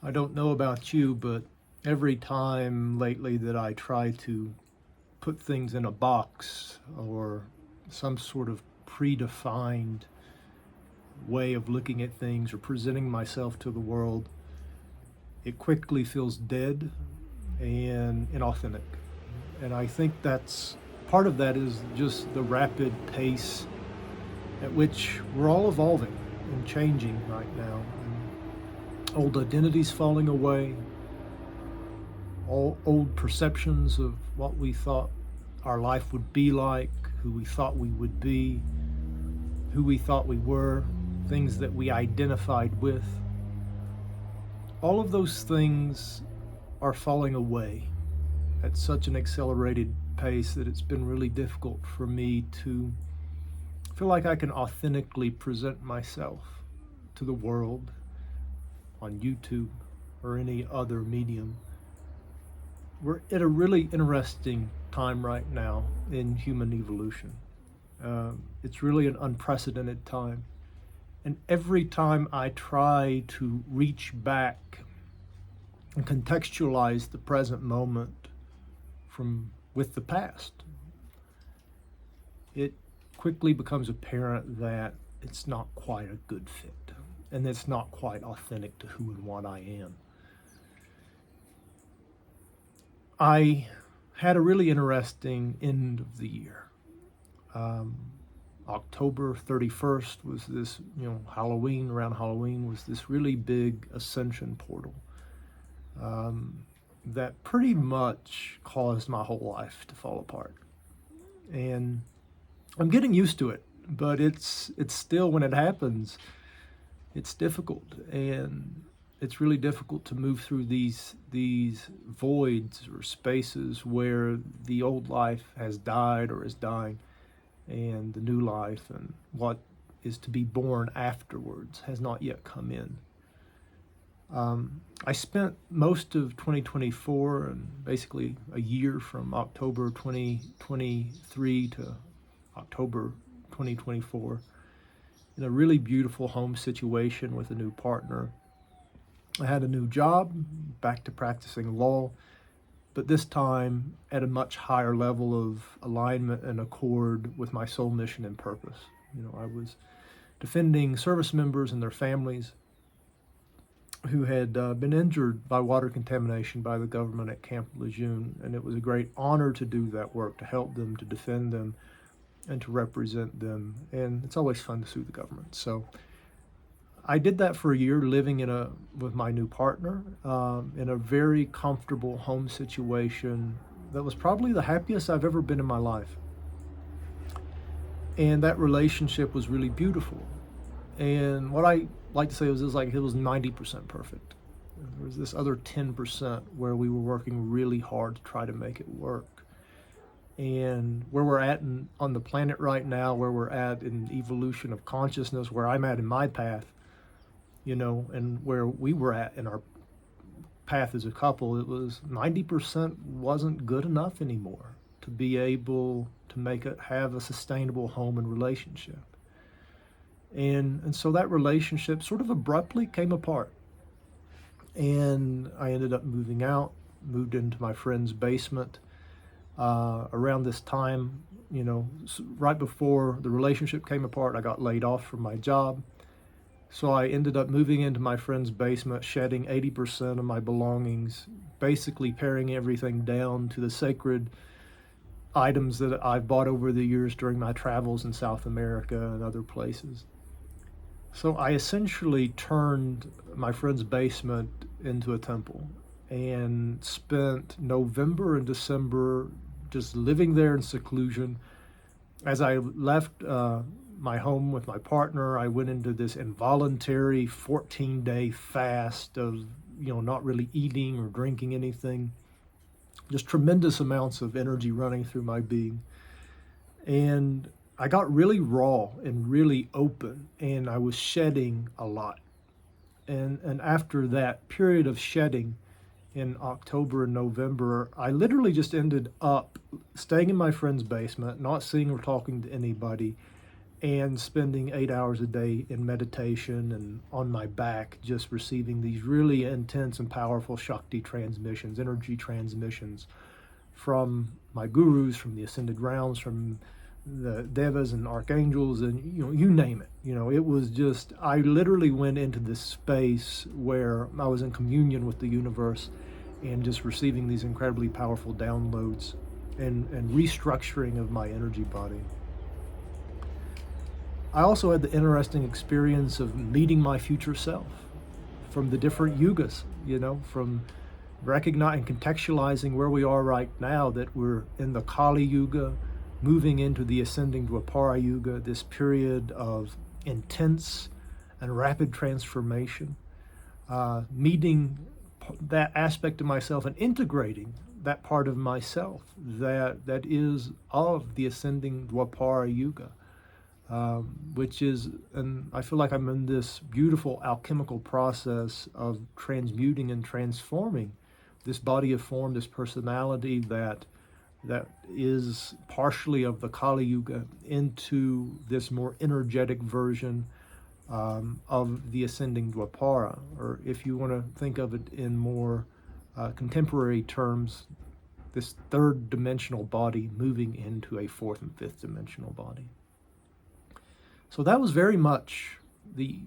I don't know about you, but every time lately that I try to put things in a box or some sort of predefined way of looking at things or presenting myself to the world, it quickly feels dead and inauthentic. And I think that's part of that is just the rapid pace at which we're all evolving and changing right now. And old identities falling away, all old perceptions of what we thought our life would be like, who we thought we would be, who we thought we were, things that we identified with. All of those things are falling away at such an accelerated pace that it's been really difficult for me to feel like I can authentically present myself to the world on YouTube or any other medium. We're at a really interesting time right now in human evolution. It's really an unprecedented time. And every time I try to reach back and contextualize the present moment from with the past, it quickly becomes apparent that it's not quite a good fit and it's not quite authentic to who and what I am. I had a really interesting end of the year. October 31st was this, Halloween, around Halloween was this really big ascension portal that pretty much caused my whole life to fall apart. And I'm getting used to it, but it's still, when it happens, it's difficult, and it's really difficult to move through these voids or spaces where the old life has died or is dying, and the new life and what is to be born afterwards has not yet come in. I spent most of 2024 and basically a year from October 2023 to October 2024 in a really beautiful home situation with a new partner. I had a new job, back to practicing law, but this time at a much higher level of alignment and accord with my soul mission and purpose. I was defending service members and their families who had been injured by water contamination by the government at Camp Lejeune, and it was a great honor to do that work, to help them, to defend them, and to represent them. And it's always fun to sue the government. So I did that for a year, living with my new partner in a very comfortable home situation that was probably the happiest I've ever been in my life. And that relationship was really beautiful. And what I like to say was it was 90% perfect. There was this other 10% where we were working really hard to try to make it work. And where we're at on the planet right now, where we're at in evolution of consciousness, where I'm at in my path, and where we were at in our path as a couple, it was 90% wasn't good enough anymore to be able to have a sustainable home and relationship. And so that relationship sort of abruptly came apart. And I ended up moved into my friend's basement around this time, right before the relationship came apart. I got laid off from my job. So I ended up moving into my friend's basement, shedding 80% of my belongings, basically paring everything down to the sacred items that I've bought over the years during my travels in South America and other places. So I essentially turned my friend's basement into a temple and spent November and December just living there in seclusion. As I left my home with my partner, I went into this involuntary 14-day fast of, not really eating or drinking anything. Just tremendous amounts of energy running through my being. And I got really raw and really open, and I was shedding a lot. And after that period of shedding in October and November, I literally just ended up staying in my friend's basement, not seeing or talking to anybody, and spending 8 hours a day in meditation and on my back, just receiving these really intense and powerful Shakti transmissions, energy transmissions from my gurus, from the ascended realms, from the devas and archangels, and you name it. It was just, I literally went into this space where I was in communion with the universe and just receiving these incredibly powerful downloads and restructuring of my energy body. I also had the interesting experience of meeting my future self from the different yugas, from recognizing, contextualizing where we are right now, that we're in the Kali Yuga, moving into the ascending Dwapara Yuga, this period of intense and rapid transformation, meeting that aspect of myself and integrating that part of myself that is of the ascending Dwapara Yuga, which is, and I feel like I'm in this beautiful alchemical process of transmuting and transforming this body of form, this personality that is partially of the Kali Yuga into this more energetic version of the ascending Dwapara, or if you want to think of it in more contemporary terms, this third dimensional body moving into a fourth and fifth dimensional body. So that was very much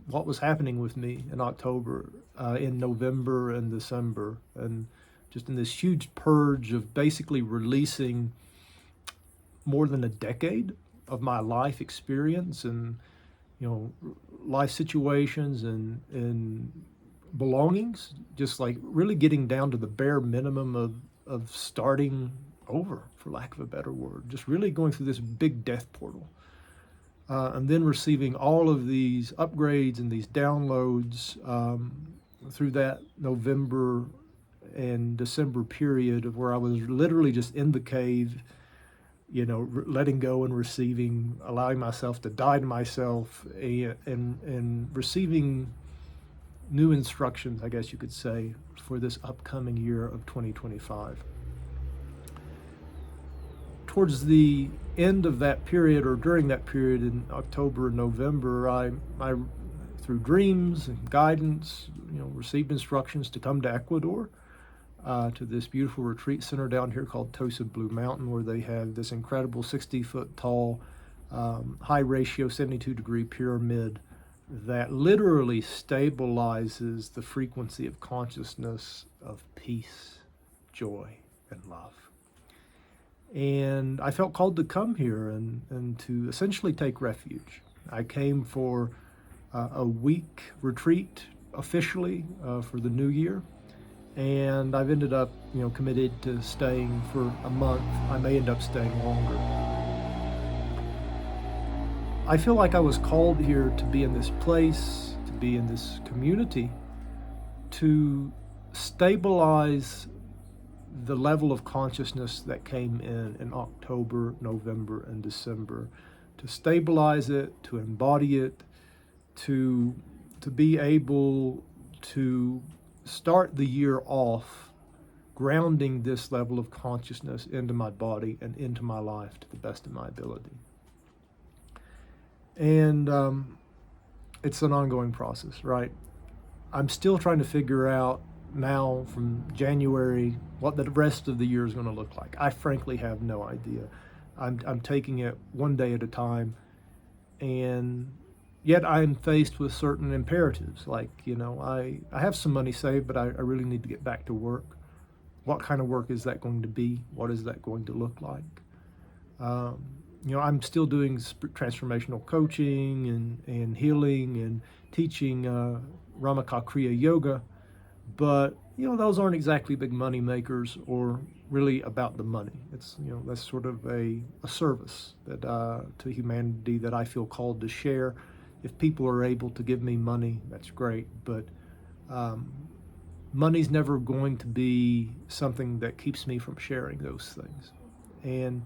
what was happening with me in October, in November and December, and just in this huge purge of basically releasing more than a decade of my life experience and life situations and belongings, just like really getting down to the bare minimum of starting over, for lack of a better word, just really going through this big death portal. And then receiving all of these upgrades and these downloads through that November and December period of where I was literally just in the cave, letting go and receiving, allowing myself to die to myself, and receiving new instructions, I guess you could say, for this upcoming year of 2025. Towards the end of that period, or during that period in October and November, I through dreams and guidance, received instructions to come to Ecuador, to this beautiful retreat center down here called Tosa Blue Mountain, where they have this incredible 60-foot tall, high ratio 72-degree pyramid that literally stabilizes the frequency of consciousness of peace, joy, and love. And I felt called to come here and to essentially take refuge. I came for a week retreat officially for the new year, and I've ended up committed to staying for a month. I may end up staying longer. I feel like I was called here to be in this place, to be in this community, to stabilize the level of consciousness that came in October, November, and December, to stabilize it, to embody it, to be able to start the year off grounding this level of consciousness into my body and into my life to the best of my ability. And it's an ongoing process, right? I'm still trying to figure out now from January what the rest of the year is going to look like. I frankly have no idea. I'm taking it one day at a time, and yet I'm faced with certain imperatives, like I have some money saved, but I really need to get back to work. What kind of work is that going to be? What is that going to look like? I'm still doing transformational coaching and healing and teaching Ramaka Kriya Yoga, but those aren't exactly big money makers or really about the money. It's that's sort of a service that to humanity that I feel called to share. If people are able to give me money, that's great, but money's never going to be something that keeps me from sharing those things. And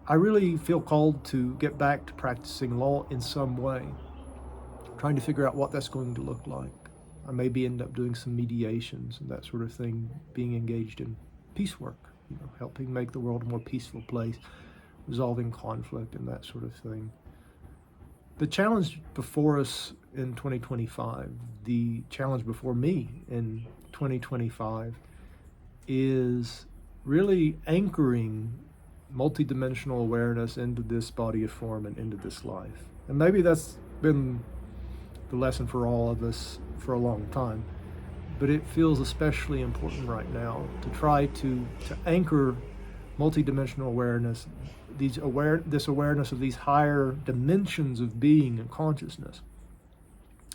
I really feel called to get back to practicing law in some way, trying to figure out what that's going to look like. I maybe end up doing some mediations and that sort of thing, being engaged in peace work, helping make the world a more peaceful place, resolving conflict and that sort of thing. The challenge before us in 2025, the challenge before me in 2025, is really anchoring multidimensional awareness into this body of form and into this life. And maybe that's been the lesson for all of us for a long time, but it feels especially important right now to try to anchor multidimensional awareness, this awareness of these higher dimensions of being and consciousness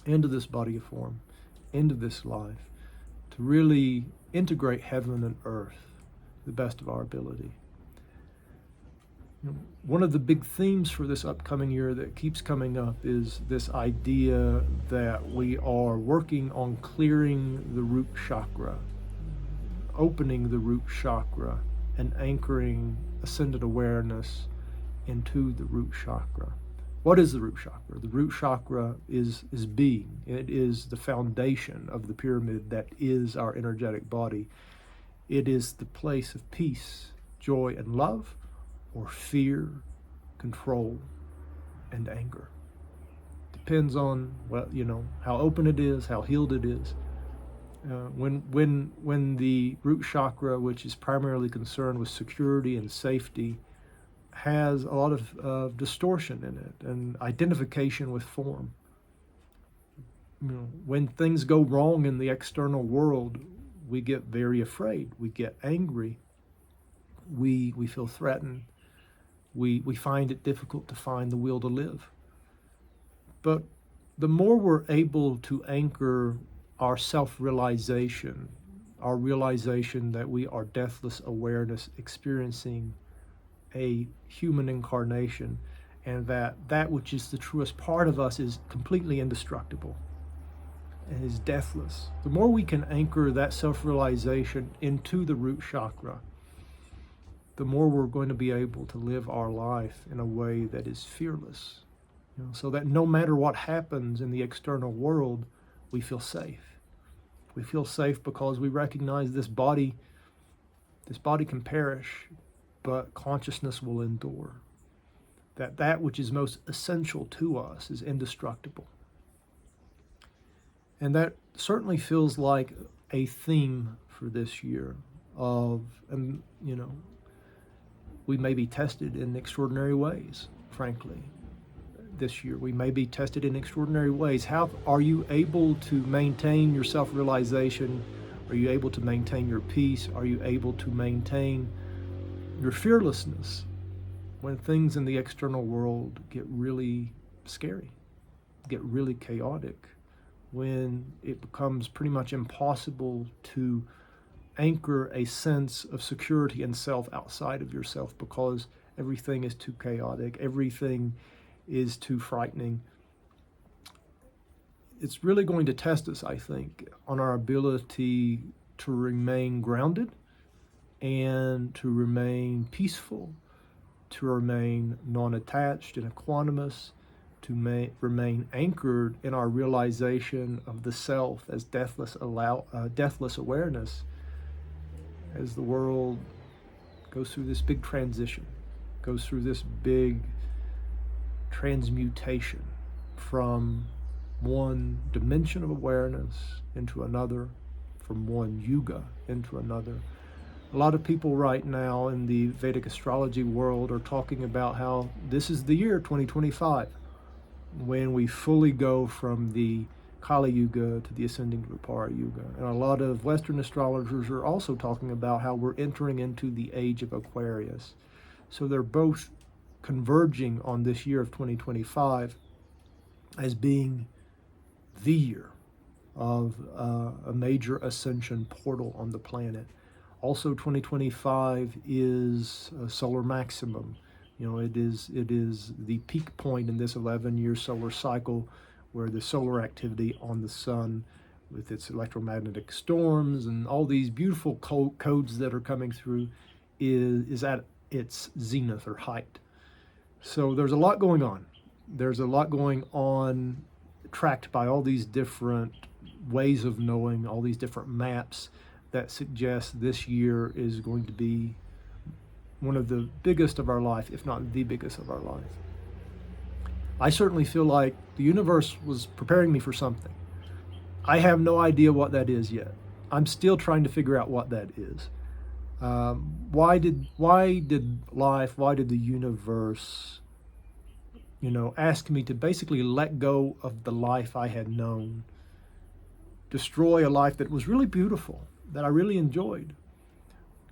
into this body of form, into this life, to really integrate heaven and earth to the best of our ability. One of the big themes for this upcoming year that keeps coming up is this idea that we are working on clearing the root chakra, opening the root chakra, and anchoring ascended awareness into the root chakra. What is the root chakra? The root chakra is being. It is the foundation of the pyramid that is our energetic body. It is the place of peace, joy, and love, or fear, control, and anger. Depends on how open it is, how healed it is. When the root chakra, which is primarily concerned with security and safety, has a lot of distortion in it and identification with form. When things go wrong in the external world, we get very afraid. We get angry. We feel threatened. We find it difficult to find the will to live. But the more we're able to anchor our self-realization, our realization that we are deathless awareness experiencing a human incarnation, and that which is the truest part of us is completely indestructible and is deathless. The more we can anchor that self-realization into the root chakra, the more we're going to be able to live our life in a way that is fearless, so that no matter what happens in the external world, we feel safe. We feel safe because we recognize this body can perish, but consciousness will endure. That which is most essential to us is indestructible. And that certainly feels like a theme for this year we may be tested in extraordinary ways, frankly. This year, we may be tested in extraordinary ways. How are you able to maintain your self-realization? Are you able to maintain your peace? Are you able to maintain your fearlessness when things in the external world get really scary, get really chaotic, when it becomes pretty much impossible to anchor a sense of security and self outside of yourself because everything is too chaotic, everything is too frightening? It's really going to test us, I think, on our ability to remain grounded and to remain peaceful, to remain non-attached and equanimous, to remain anchored in our realization of the self as deathless awareness as the world goes through this big transition, goes through this big transmutation from one dimension of awareness into another, from one yuga into another. A lot of people right now in the Vedic astrology world are talking about how this is the year 2025, when we fully go from the Kali Yuga to the ascending Dvapara Yuga. And a lot of Western astrologers are also talking about how we're entering into the age of Aquarius. So they're both converging on this year of 2025 as being the year of a major ascension portal on the planet. Also, 2025 is a solar maximum. It is the peak point in this 11-year solar cycle, where the solar activity on the sun, with its electromagnetic storms and all these beautiful codes that are coming through, is at its zenith or height. So there's a lot going on. There's a lot going on, tracked by all these different ways of knowing, all these different maps that suggest this year is going to be one of the biggest of our life, if not the biggest of our life. I certainly feel like the universe was preparing me for something. I have no idea what that is yet. I'm still trying to figure out what that is. Why did life, why did the universe, ask me to basically let go of the life I had known, destroy a life that was really beautiful, that I really enjoyed,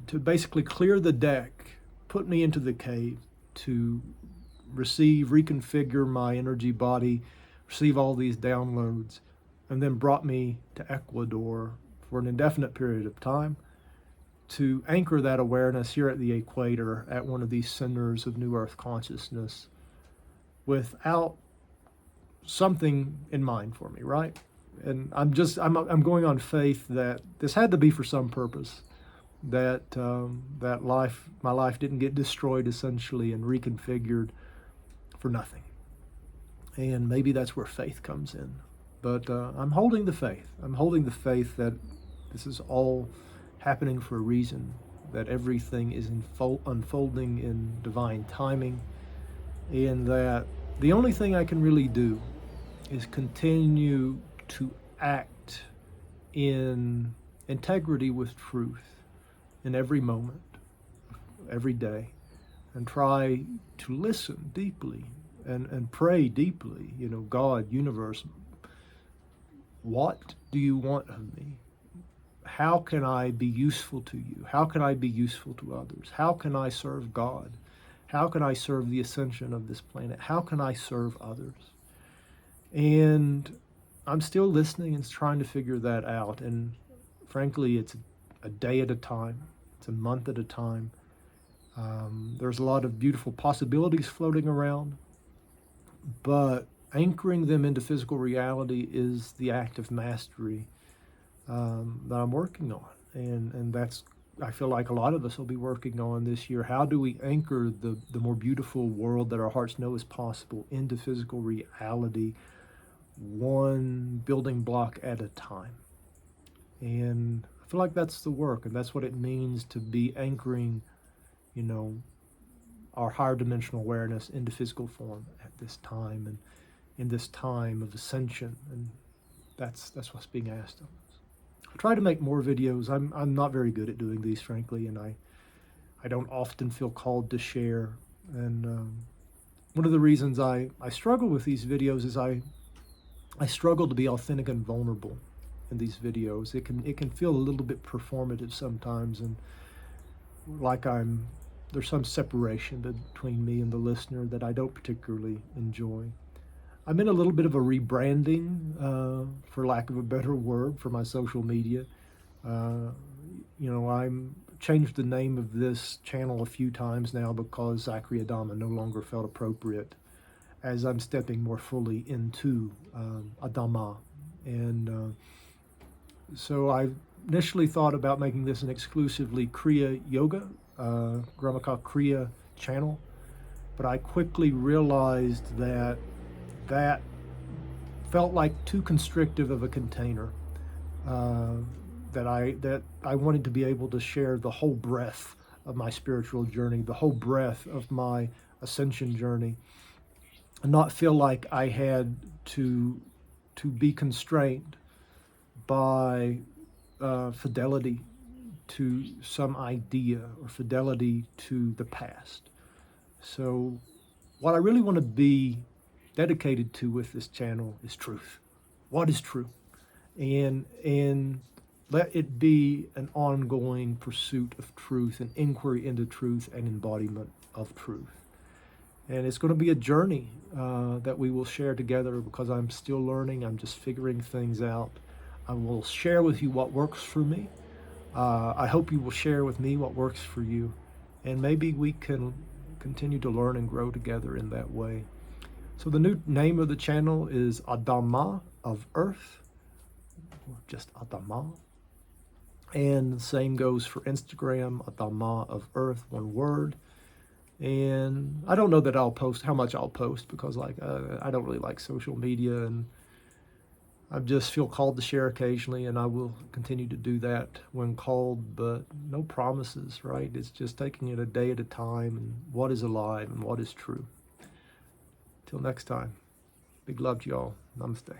to basically clear the deck, put me into the cave to reconfigure my energy body, receive all these downloads, and then brought me to Ecuador for an indefinite period of time to anchor that awareness here at the equator at one of these centers of New Earth consciousness without something in mind for me, right? And I'm going on faith that this had to be for some purpose, that my life didn't get destroyed essentially and reconfigured for nothing. And maybe that's where faith comes in. But I'm holding the faith. I'm holding the faith that this is all happening for a reason, that everything is unfolding in divine timing, and that the only thing I can really do is continue to act in integrity with truth in every moment, every day, and try to listen deeply and pray deeply. God, universe, what do you want of me? How can I be useful to you? How can I be useful to others? How can I serve God? How can I serve the ascension of this planet? How can I serve others? And I'm still listening and trying to figure that out. And frankly, it's a day at a time. It's a month at a time. There's a lot of beautiful possibilities floating around, but anchoring them into physical reality is the act of mastery that I'm working on. And that's, I feel like a lot of us will be working on this year. How do we anchor the more beautiful world that our hearts know is possible into physical reality, one building block at a time? And I feel like that's the work, and that's what it means to be anchoring, our higher dimensional awareness into physical form at this time, and in this time of ascension. And that's what's being asked of us. I try to make more videos. I'm not very good at doing these, frankly, and I don't often feel called to share. And one of the reasons I struggle with these videos is I struggle to be authentic and vulnerable in these videos. It can feel a little bit performative sometimes, and like there's some separation between me and the listener that I don't particularly enjoy. I'm in a little bit of a rebranding, for lack of a better word, for my social media. I'm changed the name of this channel a few times now because Zachary Adama no longer felt appropriate, as I'm stepping more fully into Adama. And so I initially thought about making this an exclusively Kriya Yoga, Gramaka Kriya channel, but I quickly realized that felt like too constrictive of a container, that I wanted to be able to share the whole breadth of my spiritual journey, the whole breadth of my ascension journey, and not feel like I had to be constrained by fidelity to some idea or fidelity to the past. So what I really want to be dedicated to with this channel is truth. What is true? And let it be an ongoing pursuit of truth, an inquiry into truth and embodiment of truth. And it's going to be a journey that we will share together, because I'm still learning. I'm just figuring things out. I will share with you what works for me. I hope you will share with me what works for you. And maybe we can continue to learn and grow together in that way. So the new name of the channel is Adama of Earth, or just Adama. And the same goes for Instagram, Adama of Earth, one word. And I don't know that I'll post, how much I'll post, because I don't really like social media, and I just feel called to share occasionally, and I will continue to do that when called, but no promises, right? It's just taking it a day at a time, and what is alive and what is true. Until next time, big love to y'all. Namaste.